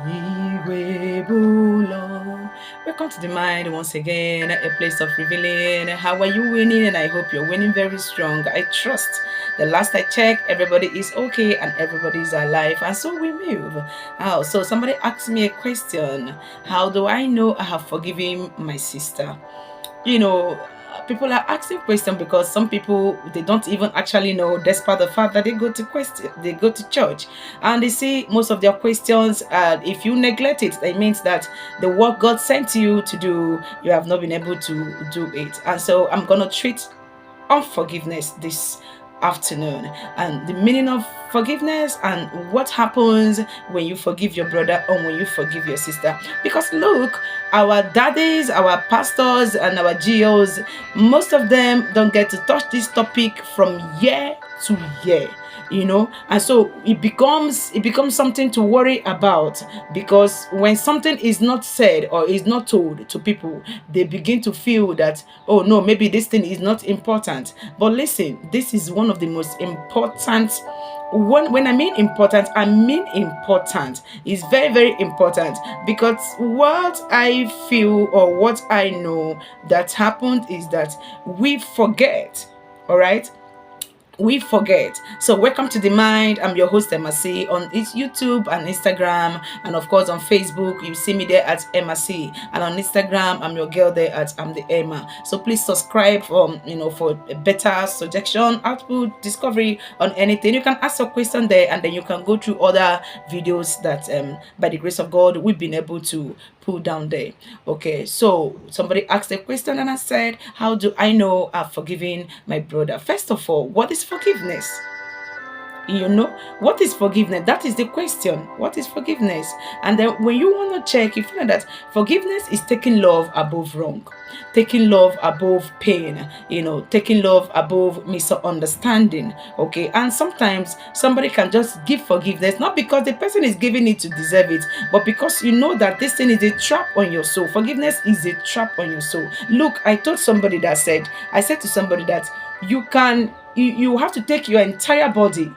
Iwebulo. Welcome to the mind once again, a place of revealing. How are you winning? And I hope you're winning very strong. I trust. The last I checked, everybody is okay and everybody is alive, and so we move. So somebody asked me a question. How do I know I have forgiven my sister? you know People are asking questions because some people, they don't even actually know, despite the fact that they go to church, and they see most of their questions. If you neglect it, that means that the work God sent you to do, you have not been able to do it. And so I'm gonna treat unforgiveness this afternoon, and the meaning of forgiveness, and what happens when you forgive your brother or when you forgive your sister. Because look, our daddies, our pastors, and our GOs, most of them don't get to touch this topic from year to year. And so it becomes something to worry about, because when something is not said or is not told to people, they begin to feel that, oh no, maybe this thing is not important. But listen, this is one of the most important. When I mean important, I mean important. It's very, very important, because what I feel or what I know that happened is that we forget. All right, we forget. So welcome to the mind. I'm your host Emma C on YouTube and Instagram, and of course on Facebook you see me there at Emma C, and on Instagram I'm your girl there at I'm the Emma. So please subscribe for a better suggestion, output, discovery on anything. You can ask your question there, and then you can go through other videos that by the grace of God we've been able to pull down there. Okay, so somebody asked a question and I said, how do I know I've forgiven my brother? First of all, what is forgiveness? What is forgiveness? That is the question. What is forgiveness? And then when you want to check, you find that forgiveness is taking love above wrong, taking love above pain, taking love above misunderstanding. Okay, and sometimes somebody can just give forgiveness not because the person is giving it to deserve it, but because you know that this thing is a trap on your soul. Forgiveness is a trap on your soul. Look, I said to somebody that you have to take your entire body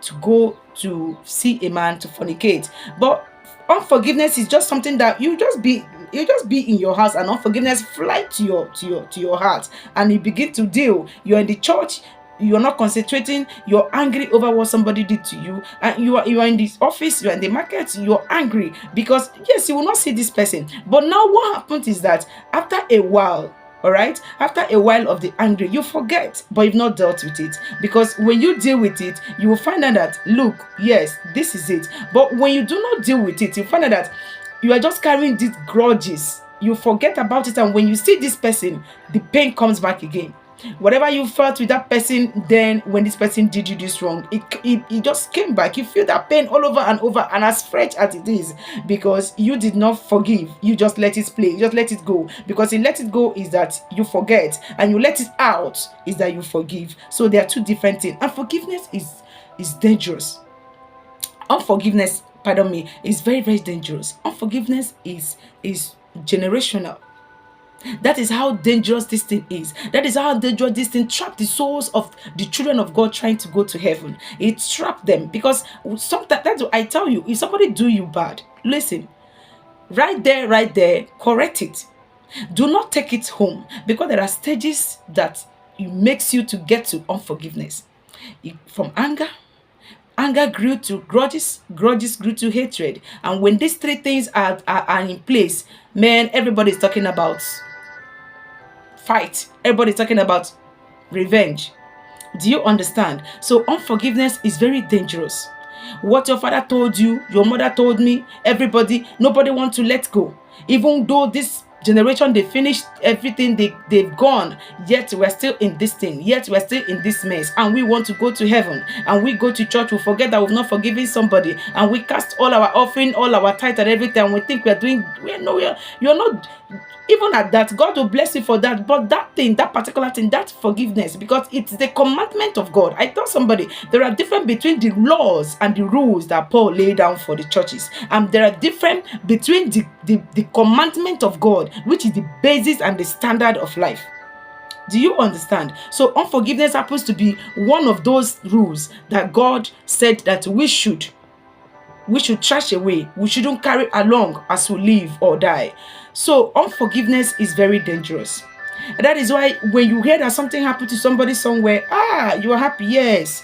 to go to see a man to fornicate. But unforgiveness is just something that you just be in your house, and unforgiveness fly to your heart, and you begin to deal. You're in the church, you're not concentrating, you're angry over what somebody did to you, and you are in this office, you're in the market, you're angry because yes, you will not see this person. But now what happens is that after a while, all right, after a while of the anger, you forget, but you've not dealt with it. Because when you deal with it, you will find out that, look, yes, this is it. But when you do not deal with it, you find out that you are just carrying these grudges. You forget about it, and when you see this person, the pain comes back again. Whatever you felt with that person, then when this person did you this wrong, it just came back. You feel that pain all over and over, and as fresh as it is, because you did not forgive. You just let it play, you just let it go. Because you let it go is that you forget, and you let it out is that you forgive. So they are two different things, and forgiveness is dangerous. Unforgiveness, pardon me, is very, very dangerous. Unforgiveness is generational. That is how dangerous this thing is. That is how dangerous this thing trapped the souls of the children of God trying to go to heaven. It trapped them, because sometimes, that's what I tell you, if somebody do you bad, listen, right there, correct it. Do not take it home, because there are stages that it makes you to get to unforgiveness. From anger grew to grudges, grudges grew to hatred. And when these three things are in place, man, everybody's talking about fight. Everybody's talking about revenge. Do you understand? So unforgiveness is very dangerous. What your father told you, your mother told me, nobody wants to let go. Even though this generation, they finished everything, they've gone, yet we're still in this thing, yet we're still in this mess, and we want to go to heaven, and we go to church, we forget that we've not forgiven somebody, and we cast all our offering, all our tithe and everything, and we think you're not. Even at that, God will bless you for that. But that thing, that particular thing, that forgiveness, because it's the commandment of God. I tell somebody, there are different between the laws and the rules that Paul laid down for the churches. And there are different between the commandment of God, which is the basis and the standard of life. Do you understand? So unforgiveness happens to be one of those rules that God said that we should we should trash away. We shouldn't carry along as we live or die. So unforgiveness is very dangerous. And that is why when you hear that something happened to somebody somewhere, you are happy. Yes,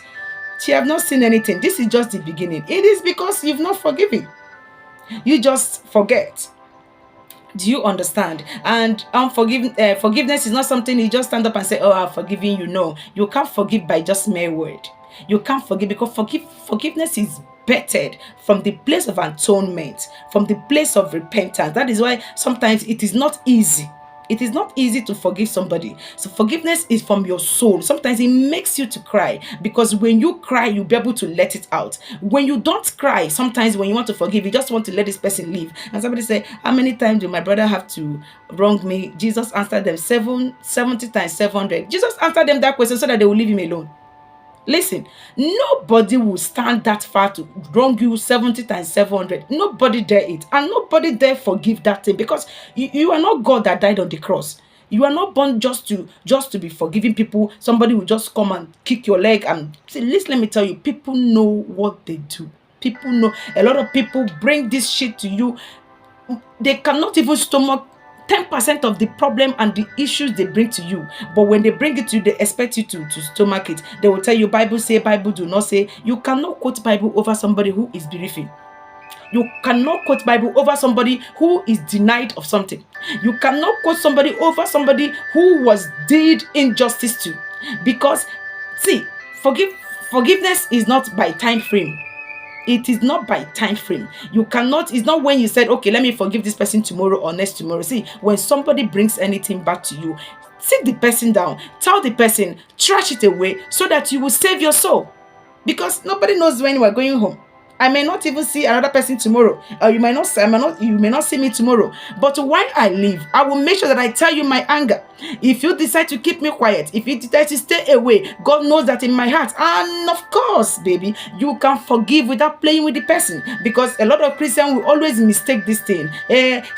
she have not seen anything. This is just the beginning. It is because you've not forgiven. You just forget. Do you understand? And forgiveness is not something you just stand up and say, "Oh, I'm forgiving you." No, you can't forgive by just mere word. You can't forgive because forgiveness is bettered from the place of atonement, from the place of repentance. That is why sometimes it is not easy. It is not easy to forgive somebody. So forgiveness is from your soul. Sometimes it makes you to cry because when you cry, you'll be able to let it out. When you don't cry, sometimes when you want to forgive, you just want to let this person live. And somebody say, how many times do my brother have to wrong me? Jesus answered them 70 times 700. Jesus answered them that question so that they will leave him alone. Listen, nobody will stand that far to wrong you 70 times 700. Nobody dare it. And nobody dare forgive that thing because you are not God that died on the cross. You are not born just to be forgiving people. Somebody will just come and kick your leg and say, listen, let me tell you, people know what they do. People know. A lot of people bring this shit to you. They cannot even stomach 10% of the problem and the issues they bring to you. But when they bring it to you, they expect you to stomach it. They will tell you, Bible say, Bible do not say. You cannot quote Bible over somebody who is bereaving. You cannot quote Bible over somebody who is denied of something. You cannot quote somebody over somebody who was did injustice to. Because, see, forgiveness is not by time frame. It is not by time frame. You cannot, it's not when you said, okay, let me forgive this person tomorrow or next tomorrow. See, when somebody brings anything back to you, sit the person down, tell the person, trash it away so that you will save your soul. Because nobody knows when you are going home. I may not even see another person tomorrow, or you may not see me tomorrow. But while I live, I will make sure that I tell you my anger. If you decide to keep me quiet, if you decide to stay away, God knows that in my heart. And of course, baby, you can forgive without playing with the person. Because a lot of Christians will always mistake this thing.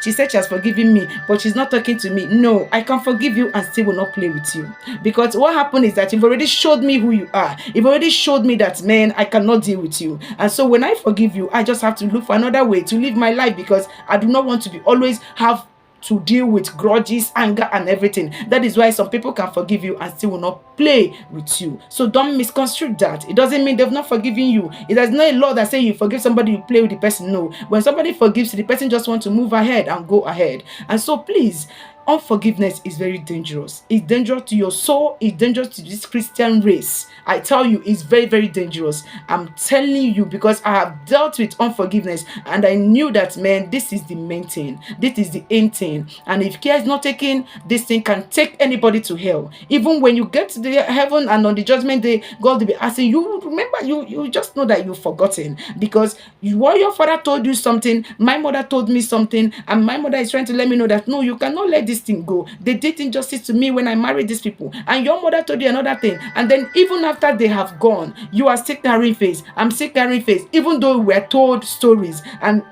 She said she has forgiven me, but she's not talking to me. No, I can forgive you and still will not play with you. Because what happened is that you've already showed me who you are. You've already showed me that, man, I cannot deal with you. And so when I forgive you, I just have to look for another way to live my life because I do not want to be always have to deal with grudges, anger, and everything. That is why some people can forgive you and still will not play with you. So don't misconstrue that. It doesn't mean they've not forgiven you. It is not a law that says you forgive somebody, you play with the person. No. When somebody forgives, the person just wants to move ahead and go ahead. And so please, unforgiveness is very dangerous. It's dangerous to your soul. It's dangerous to this Christian race. I tell you, it's very, very dangerous. I'm telling you because I have dealt with unforgiveness and I knew that, man, this is the main thing. This is the end thing. And if care is not taken, this thing can take anybody to hell. Even when you get to the heaven and on the judgment day, God will be asking you, remember, you just know that you've forgotten because what your father told you something, my mother told me something, and my mother is trying to let me know that, no, you cannot let this thing go. They did injustice to me when I married these people. And your mother told you another thing. And then even after they have gone, you are still carrying face. I'm still carrying face. Even though we were told stories. And,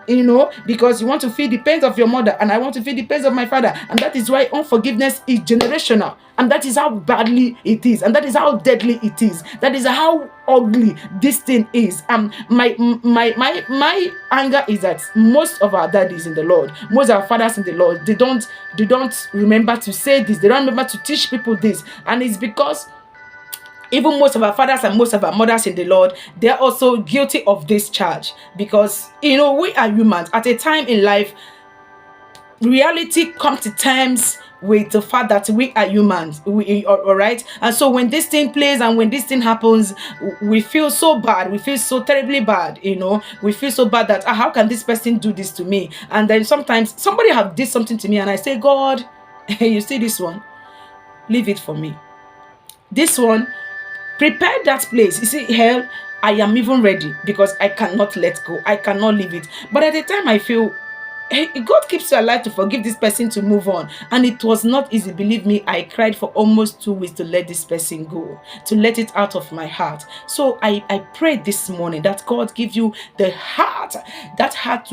because you want to feel the pains of your mother. And I want to feel the pains of my father. And that is why unforgiveness is generational. And that is how badly it is. And that is how deadly it is. That is how ugly this thing is. My anger is that most of our daddies in the Lord, most of our fathers in the Lord, they don't remember to say this. They don't remember to teach people this. And it's because even most of our fathers and most of our mothers in the Lord, they're also guilty of this charge. Because, we are humans. At a time in life, reality comes to terms with the fact that we are humans, all right? And so when this thing plays and when this thing happens, we feel so bad. We feel so terribly bad, We feel so bad that, how can this person do this to me? And then sometimes somebody have did something to me and I say, God, you see this one? Leave it for me. This one, prepare that place. You see, hell, I am even ready because I cannot let go. I cannot leave it. But at the time I feel, God keeps you alive to forgive this person to move on. And it was not easy. Believe me, I cried for almost 2 weeks to let this person go, to let it out of my heart. So I prayed this morning that God give you the heart, that heart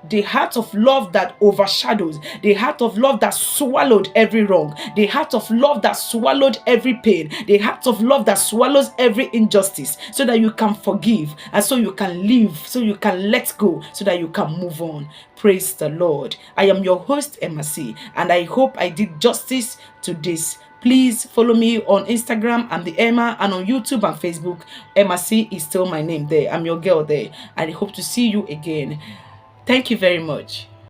the heart of love that overshadows, the heart of love that swallowed every wrong, the heart of love that swallowed every pain, the heart of love that swallows every injustice, so that you can forgive and so you can live, so you can let go, so that you can move on. Praise the Lord. I am your host, Emma C, and I hope I did justice to this. Please follow me on Instagram. I'm the Emma, and on YouTube and Facebook, Emma C is still my name there. I'm your girl there. I hope to see you again. Thank you very much.